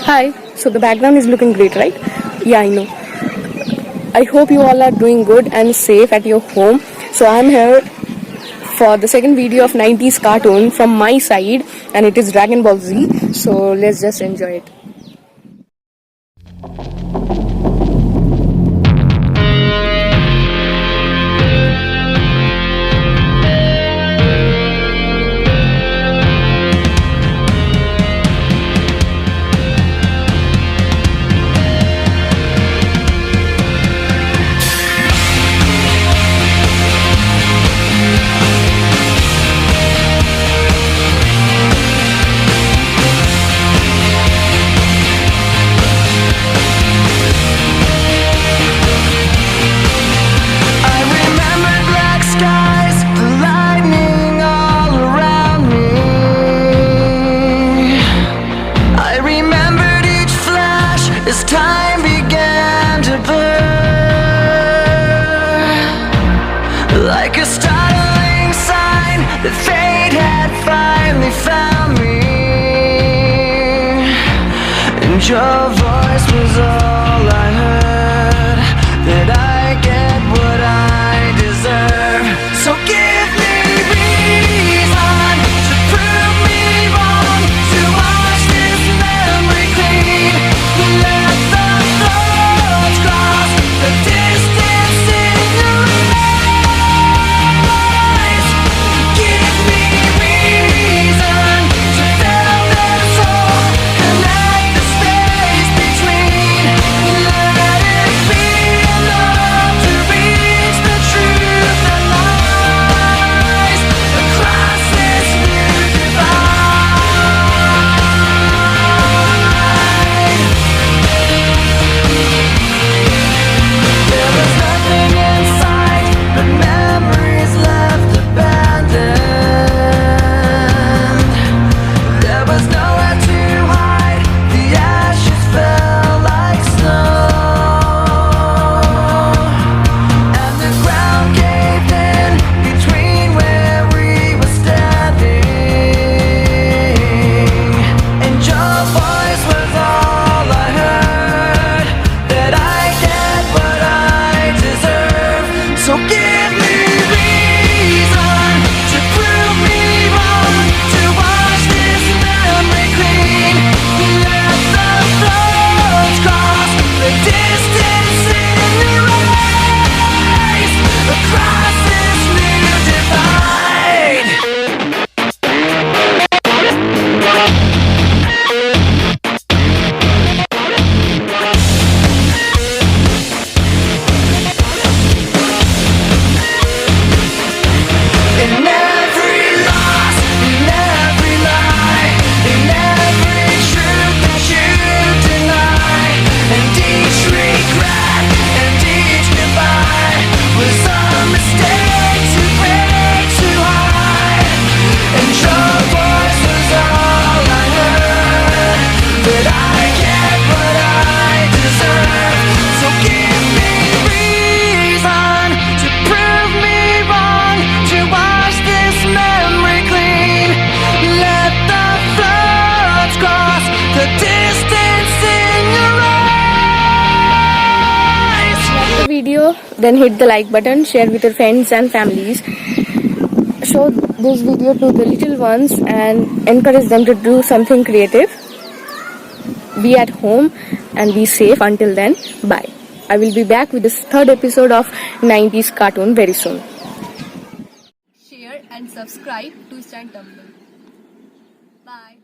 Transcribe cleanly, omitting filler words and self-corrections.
Hi, so the background is looking great, right? Yeah, I know. I hope you all are doing good and safe at your home. So I'm here for the second video of 90's cartoon from my side, and it is Dragon Ball Z. So let's just enjoy it. As time began to blur, like a startling sign that fate had finally found me, and your voice was all I heard, that I get what I deserve. So give me reason to prove me wrong, to wash this memory clean. Let the thoughts cross the distance in your eyes. Give me reason to fill this hole, connect the space between. Let it be enough to reach the truth that lies across this new divide. There was nothing in sight but memories left abandoned. There was nowhere to hide, the ashes fell like snow, and the ground caved in between where we were standing, and your voice was all I heard, that I get what I deserve. So give me reason to prove me wrong, to wash this memory clean. Let the thoughts cross the distance in your eyes across this new divide. In every loss, in every lie, in every truth that you deny, and each regret and each goodbye was a mistake too great to hide, and your voice was all I heard, that I get what I deserve. So give me reason to prove me wrong, to wash this memory clean. Let the thoughts cross the distance in your eyes. Like the video, then hit the like button, share with your friends and families. Show this video to the little ones and encourage them to do something creative. Be at home and be safe until then. Bye. I will be back with this third episode of 90's cartoon very soon. Share and subscribe to Stand Tumble. Bye.